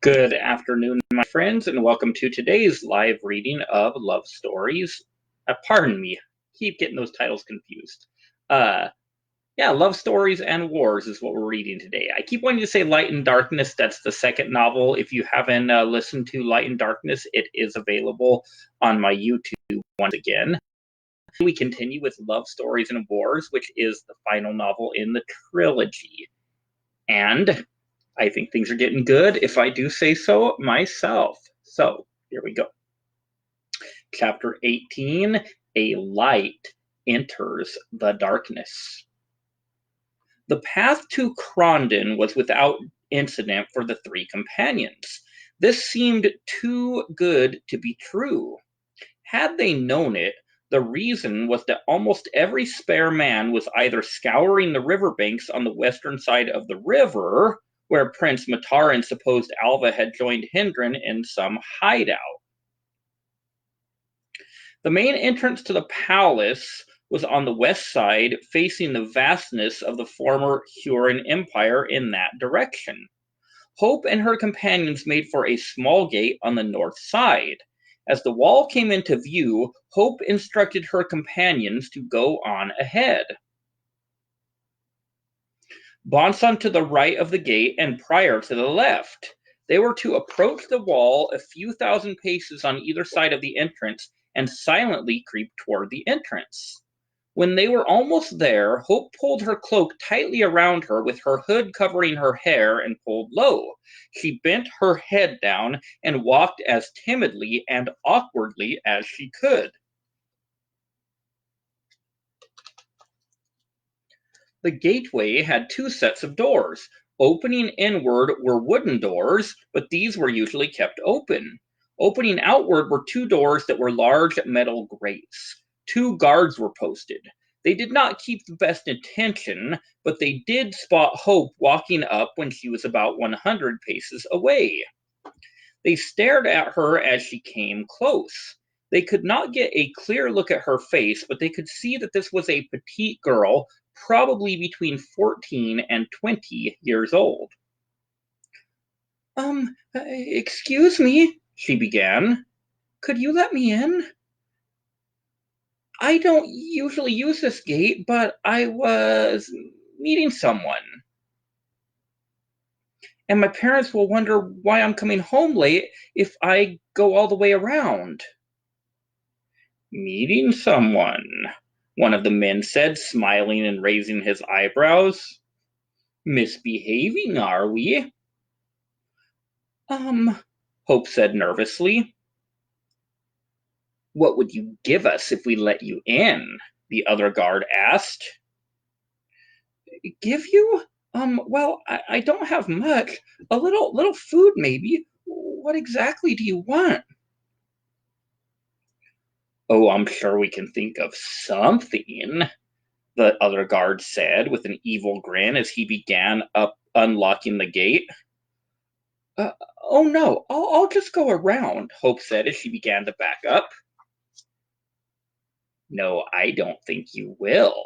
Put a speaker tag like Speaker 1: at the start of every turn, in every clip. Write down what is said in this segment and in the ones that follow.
Speaker 1: Good afternoon, my friends, and welcome to today's live reading of Love Stories. Pardon me, keep getting those titles confused. Love Stories and Wars is what we're reading today. I keep wanting to say Light and Darkness. That's the second novel. If you haven't listened to Light and Darkness, it is available on my YouTube once again. We continue with Love Stories and Wars, which is the final novel in the trilogy. And I think things are getting good, if I do say so myself. So, here we go. Chapter 18, A Light Enters the Darkness. The path to Crondon was without incident for the three companions. This seemed too good to be true. Had they known it, the reason was that almost every spare man was either scouring the riverbanks on the western side of the river, where Prince Matarin supposed Alva had joined Hendren in some hideout. The main entrance to the palace was on the west side, facing the vastness of the former Huron Empire in that direction. Hope and her companions made for a small gate on the north side. As the wall came into view, Hope instructed her companions to go on ahead. Bonson to the right of the gate and Prior to the left. They were to approach the wall a few thousand paces on either side of the entrance and silently creep toward the entrance. When they were almost there, Hope pulled her cloak tightly around her with her hood covering her hair and pulled low. She bent her head down and walked as timidly and awkwardly as she could. The gateway had two sets of doors. Opening inward were wooden doors, but these were usually kept open. Opening outward were two doors that were large metal grates. 2 guards were posted. They did not keep the best intention, but they did spot Hope walking up when she was about 100 paces away. They stared at her as she came close. They could not get a clear look at her face, but they could see that this was a petite girl, probably between 14 and 20 years old. Excuse me, she began. Could you let me in? I don't usually use this gate, but I was meeting someone. And my parents will wonder why I'm coming home late if I go all the way around. Meeting someone, one of the men said, smiling and raising his eyebrows. Misbehaving, are we? Hope said nervously. What would you give us if we let you in? The other guard asked. Give you? Well, I don't have much. A little food, maybe. What exactly do you want? Oh, I'm sure we can think of something, the other guard said with an evil grin as he began unlocking the gate. Oh no, I'll just go around, Hope said as she began to back up. No, I don't think you will,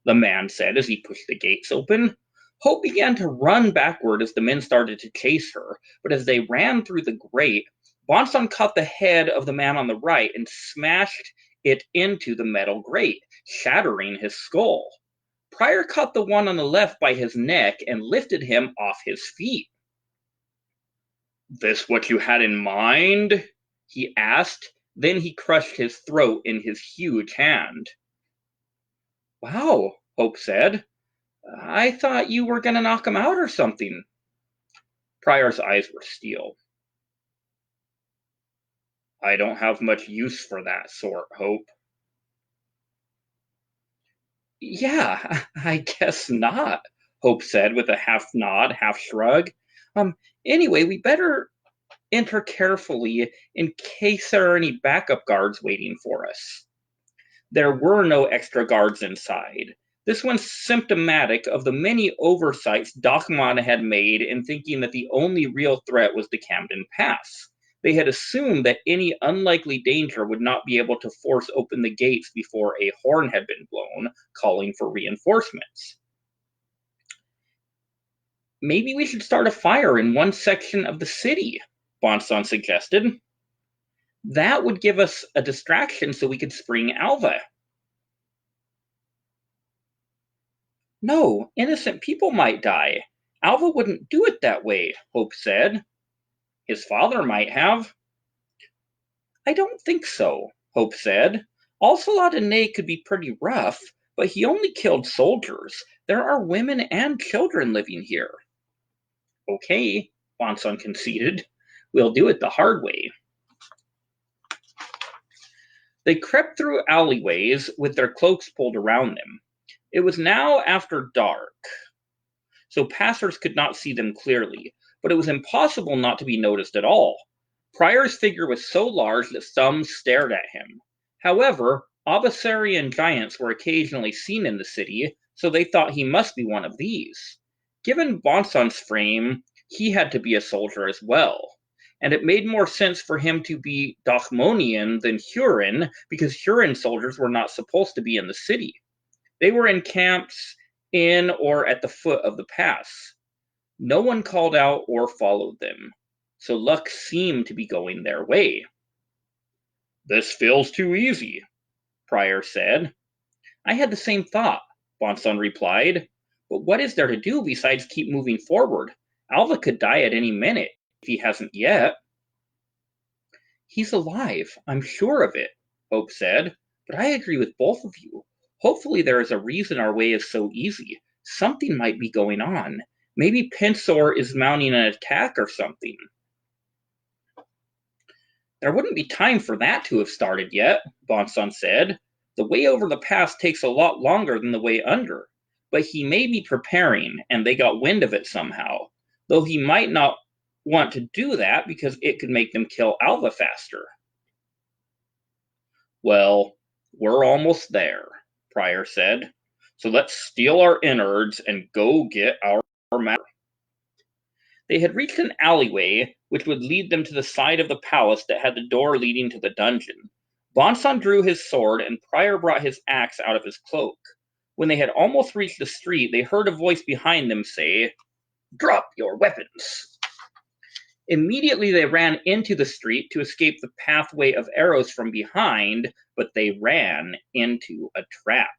Speaker 1: the man said as he pushed the gates open. Hope began to run backward as the men started to chase her, but as they ran through the grate, Bonson caught the head of the man on the right and smashed it into the metal grate, shattering his skull. Prior caught the one on the left by his neck and lifted him off his feet. This what you had in mind? He asked. Then he crushed his throat in his huge hand. Wow, Hope said. I thought you were going to knock him out or something. Prior's eyes were steel. I don't have much use for that sort, Hope. Yeah, I guess not, Hope said with a half nod, half shrug. Anyway, we better enter carefully in case there are any backup guards waiting for us. There were no extra guards inside. This was symptomatic of the many oversights Dockmon had made in thinking that the only real threat was the Camden Pass. They had assumed that any unlikely danger would not be able to force open the gates before a horn had been blown, calling for reinforcements. Maybe we should start a fire in one section of the city, Bonson suggested. That would give us a distraction so we could spring Alva. No, innocent people might die. Alva wouldn't do it that way, Hope said. His father might have. I don't think so, Hope said. Alsalot and Ney could be pretty rough, but he only killed soldiers. There are women and children living here. Okay, Bonson conceded. We'll do it the hard way. They crept through alleyways with their cloaks pulled around them. It was now after dark, so passers could not see them clearly, but it was impossible not to be noticed at all. Prior's figure was so large that some stared at him. However, Abessarian giants were occasionally seen in the city, so they thought he must be one of these. Given Bonson's frame, he had to be a soldier as well. And it made more sense for him to be Dochmonian than Huron, because Huron soldiers were not supposed to be in the city. They were in camps in or at the foot of the pass. No one called out or followed them, so luck seemed to be going their way. This feels too easy, Prior said. I had the same thought, Bonson replied. But what is there to do besides keep moving forward? Alva could die at any minute, if he hasn't yet. He's alive, I'm sure of it, Hope said. But I agree with both of you. Hopefully there is a reason our way is so easy. Something might be going on. Maybe Pensor is mounting an attack or something. There wouldn't be time for that to have started yet, Bonson said. The way over the pass takes a lot longer than the way under. But he may be preparing, and they got wind of it somehow. Though he might not want to do that because it could make them kill Alva faster. Well, we're almost there, Prior said. So let's steal our innards and go get our matter. They had reached an alleyway which would lead them to the side of the palace that had the door leading to the dungeon. Bonson drew his sword and Prior brought his axe out of his cloak. When they had almost reached the street, they heard a voice behind them say, "Drop your weapons." Immediately they ran into the street to escape the pathway of arrows from behind, but they ran into a trap.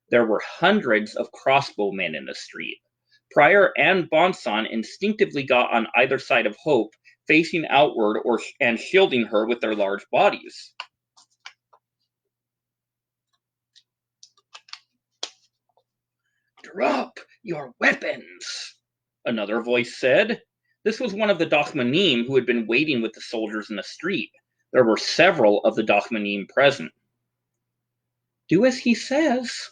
Speaker 1: There were hundreds of crossbowmen in the street. Prior and Bonson instinctively got on either side of Hope, facing outward and shielding her with their large bodies. "Drop your weapons," another voice said. This was one of the Dochmanim who had been waiting with the soldiers in the street. There were several of the Dochmanim present. "Do as he says,"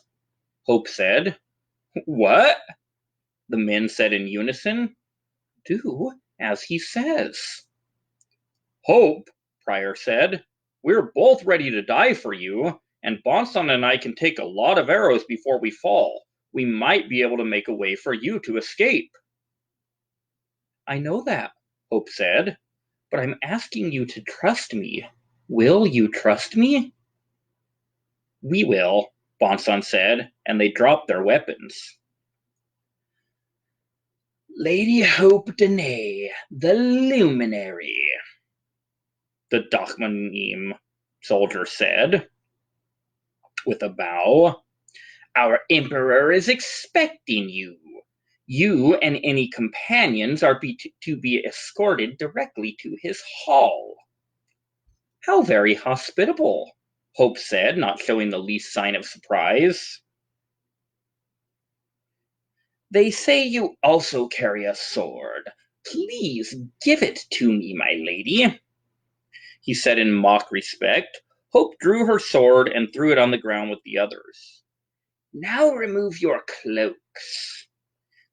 Speaker 1: Hope said. "What?" the men said in unison. "Do as he says." "Hope," Prior said, "we're both ready to die for you, and Bonson and I can take a lot of arrows before we fall. We might be able to make a way for you to escape." "I know that," Hope said, "but I'm asking you to trust me. Will you trust me?" "We will," Bonson said, and they dropped their weapons. "Lady Hope Danae, the luminary," the Dochmanim soldier said, with a bow. "Our emperor is expecting you. You and any companions are to be escorted directly to his hall." "How very hospitable," Hope said, not showing the least sign of surprise. "They say you also carry a sword. Please give it to me, my lady," he said in mock respect. Hope drew her sword and threw it on the ground with the others. "Now remove your cloaks."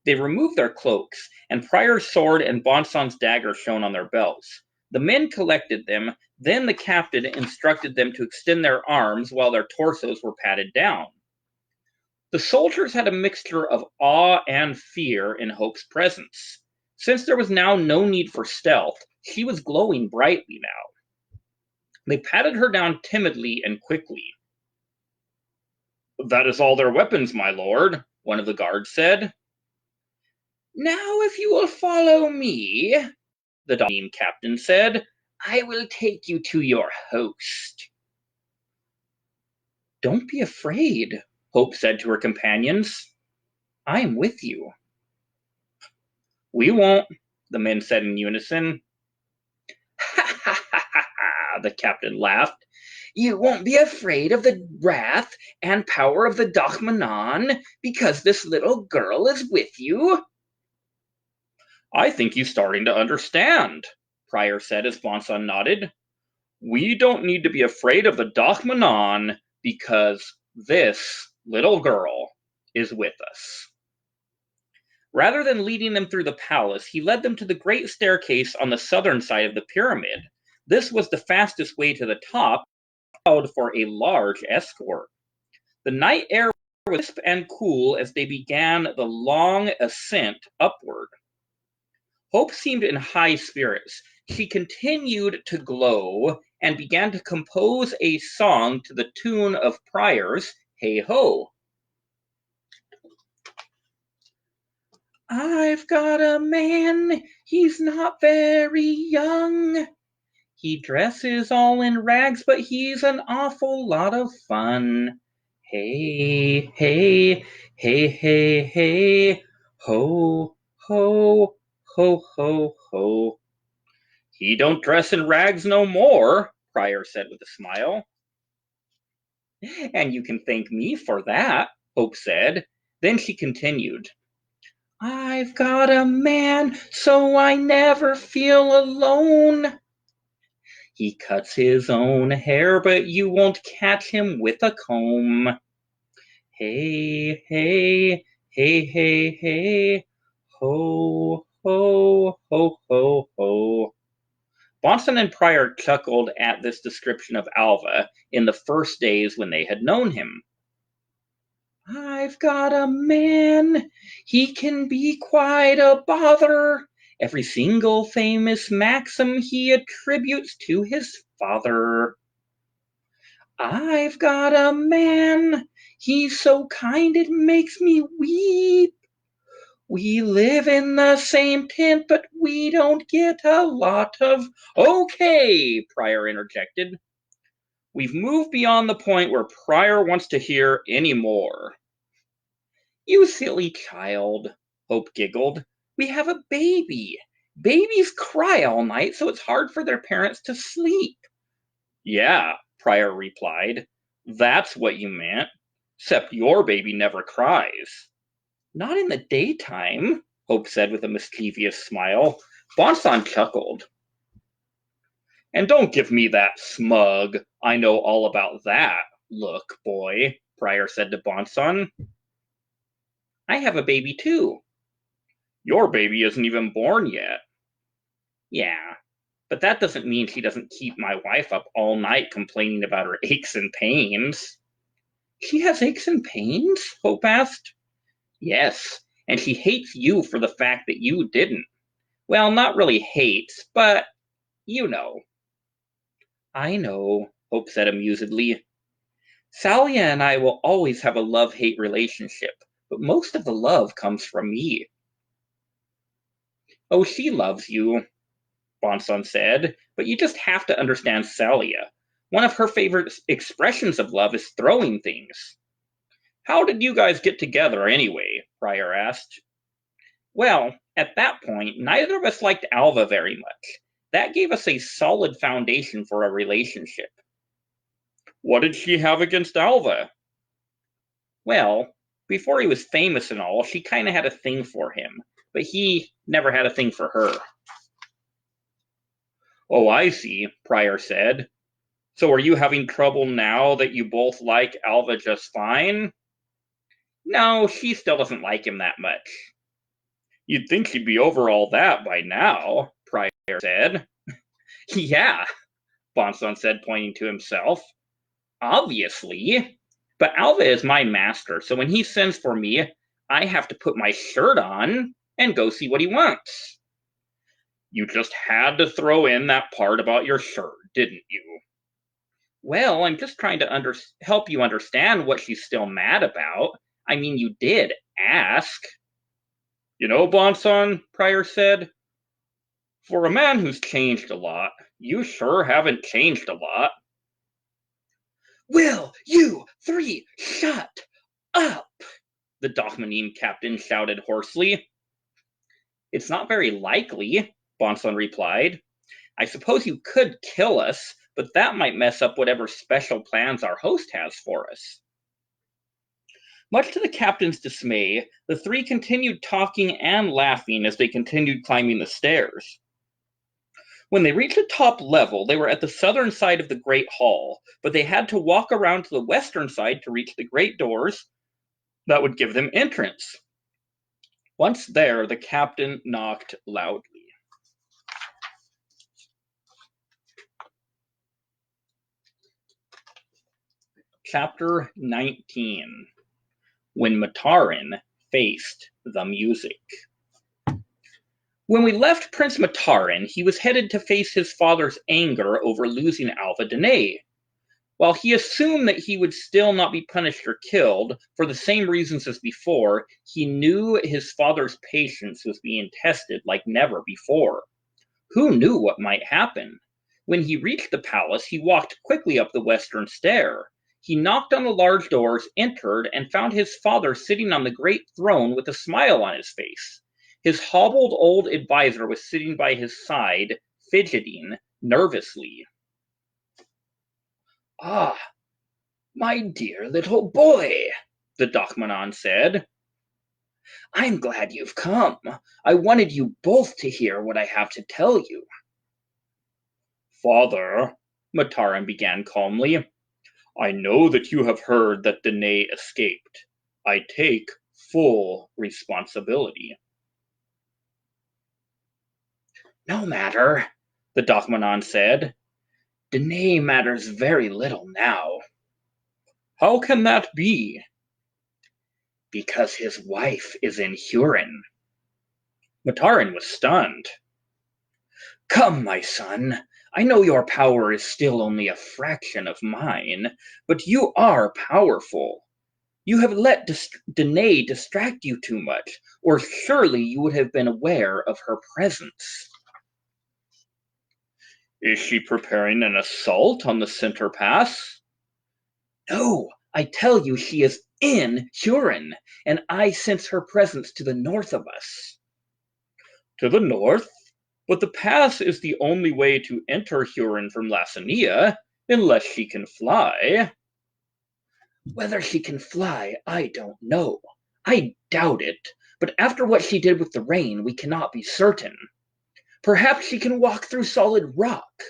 Speaker 1: They removed their cloaks, and Prior's sword and Bonson's dagger shone on their belts. The men collected them, then the captain instructed them to extend their arms while their torsos were patted down. The soldiers had a mixture of awe and fear in Hope's presence. Since there was now no need for stealth, she was glowing brightly now. They patted her down timidly and quickly. "That is all their weapons, my lord," one of the guards said. Now if you will follow me, the team captain said, I will take you to your host. Don't be afraid, Hope said to her companions. I am with you. We won't, the men said in unison. Ha ha ha ha ha, the captain laughed. You won't be afraid of the wrath and power of the Dachmanon because this little girl is with you? I think he's starting to understand, Prior said as Bonson nodded. We don't need to be afraid of the Dachmanon because this little girl is with us. Rather than leading them through the palace, he led them to the great staircase on the southern side of the pyramid. This was the fastest way to the top, allowed for a large escort. The night air was crisp and cool as they began the long ascent upward. Hope seemed in high spirits. She continued to glow and began to compose a song to the tune of Prior's Hey Ho. I've got a man, he's not very young. He dresses all in rags, but he's an awful lot of fun. Hey, hey, hey, hey, hey, ho, ho, ho, ho, ho. He don't dress in rags no more, Prior said with a smile. And you can thank me for that, Hope said. Then she continued. I've got a man, so I never feel alone. He cuts his own hair, but you won't catch him with a comb. Hey, hey, hey, hey, hey, ho, ho, ho, ho, ho. Bonson and Prior chuckled at this description of Alva in the first days when they had known him. I've got a man, he can be quite a bother. Every single famous maxim he attributes to his father. I've got a man, he's so kind it makes me weep. We live in the same tent, but we don't get a lot of... Okay, Prior interjected. We've moved beyond the point where Prior wants to hear any more. You silly child, Hope giggled. We have a baby. Babies cry all night, so it's hard for their parents to sleep. Yeah, Prior replied. That's what you meant. Except your baby never cries. Not in the daytime, Hope said with a mischievous smile. Bonson chuckled. And don't give me that smug, I know all about that look, boy, Prior said to Bonson. I have a baby too. Your baby isn't even born yet. Yeah, but that doesn't mean she doesn't keep my wife up all night complaining about her aches and pains. She has aches and pains? Hope asked. Yes, and she hates you for the fact that you didn't. Well, not really hates, but you know. I know, Hope said amusedly. Salia and I will always have a love-hate relationship, but most of the love comes from me. Oh, she loves you, Bonson said, but you just have to understand Salia. One of her favorite expressions of love is throwing things. How did you guys get together anyway? Prior asked. Well, at that point, neither of us liked Alva very much. That gave us a solid foundation for a relationship. What did she have against Alva? Well, before he was famous and all, she kind of had a thing for him, but he never had a thing for her. Oh, I see, Prior said. So are you having trouble now that you both like Alva just fine? No, she still doesn't like him that much. You'd think she'd be over all that by now, Prior said. Yeah, Bonson said, pointing to himself. Obviously. But Alva is my master, so when he sends for me, I have to put my shirt on and go see what he wants. You just had to throw in that part about your shirt, didn't you? Well, I'm just trying to help you understand what she's still mad about. I mean, you did ask. You know, Bonson, Pryor said, for a man who's changed a lot, you sure haven't changed a lot. Will you three shut up? The Dochmanim captain shouted hoarsely. It's not very likely, Bonson replied. I suppose you could kill us, but that might mess up whatever special plans our host has for us. Much to the captain's dismay, the three continued talking and laughing as they continued climbing the stairs. When they reached the top level, they were at the southern side of the Great Hall, but they had to walk around to the western side to reach the great doors that would give them entrance. Once there, the captain knocked loudly. Chapter 19. When Matarin Faced the Music. When we left Prince Matarin, he was headed to face his father's anger over losing Alva Danae. While he assumed that he would still not be punished or killed, for the same reasons as before, he knew his father's patience was being tested like never before. Who knew what might happen? When he reached the palace, he walked quickly up the western stair. He knocked on the large doors, entered, and found his father sitting on the great throne with a smile on his face. His hobbled old advisor was sitting by his side, fidgeting nervously. Ah, my dear little boy, the Dochmanon said. I'm glad you've come. I wanted you both to hear what I have to tell you. Father, Matarin began calmly, I know that you have heard that Danae escaped. I take full responsibility. No matter, the Dochmanon said. Danae matters very little now. How can that be? Because his wife is in Hurin. Matarin was stunned. Come, my son, I know your power is still only a fraction of mine, but you are powerful. You have let Danae distract you too much, or surely you would have been aware of her presence. Is she preparing an assault on the center pass? No, I tell you she is in Hurin, and I sense her presence to the north of us. To the north? But the pass is the only way to enter Hurin from Lassania, unless she can fly. Whether she can fly, I don't know. I doubt it, but after what she did with the rain, we cannot be certain. Perhaps she can walk through solid rock,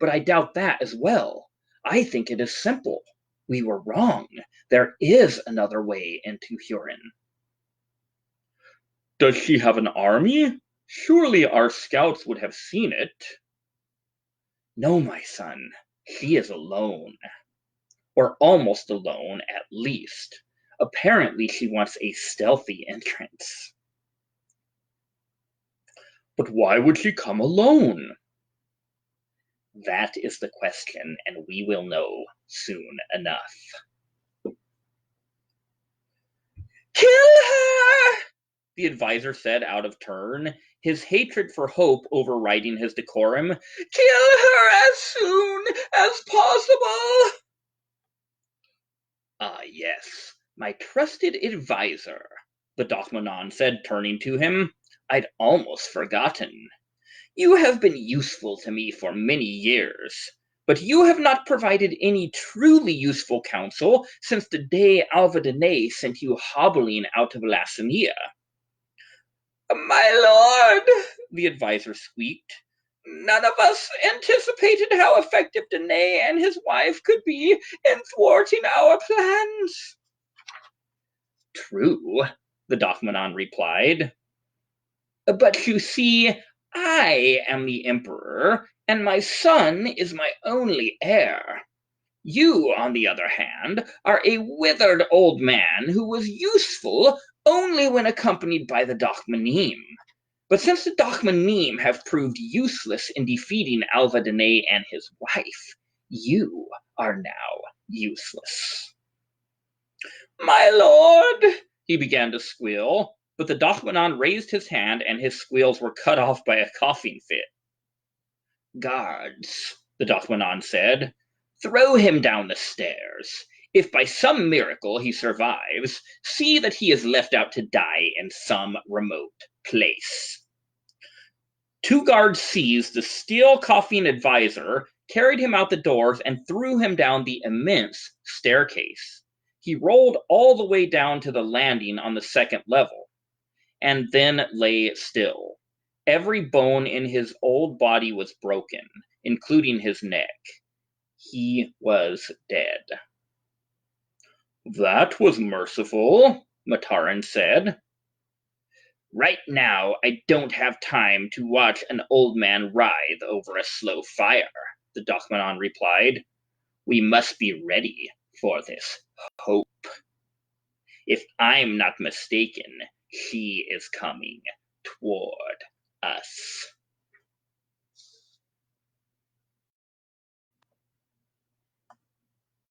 Speaker 1: but I doubt that as well. I think it is simple. We were wrong. There is another way into Hurin. Does she have an army? Surely our scouts would have seen it. No, my son. She is alone. Or almost alone, at least. Apparently she wants a stealthy entrance. But why would she come alone? That is the question, and we will know soon enough. Kill her! The advisor said out of turn, his hatred for Hope overriding his decorum. Kill her as soon as possible! Ah, yes, my trusted advisor, the Dochmanon said, turning to him. I'd almost forgotten. You have been useful to me for many years, but you have not provided any truly useful counsel since the day Alva Danae sent you hobbling out of Lassania. My lord, the advisor squeaked. None of us anticipated how effective Danae and his wife could be in thwarting our plans. True, the Dochmanon replied. But you see, I am the emperor, and my son is my only heir. You, on the other hand, are a withered old man who was useful only when accompanied by the Dochmanim. But since the Dochmanim have proved useless in defeating Alva Danae and his wife, you are now useless. My lord, he began to squeal. but the Dachmanon raised his hand and his squeals were cut off by a coughing fit. "Guards," the Dachmanon said, "throw him down the stairs. If by some miracle he survives, see that he is left out to die in some remote place." 2 guards seized the steel coughing advisor, carried him out the doors, and threw him down the immense staircase. He rolled all the way down to the landing on the second level, and then lay still. Every bone in his old body was broken, including his neck. He was dead. "That was merciful," Matarin said. "Right now, I don't have time to watch an old man writhe over a slow fire," the Dachmanon replied. "We must be ready for this hope. If I'm not mistaken, she is coming toward us."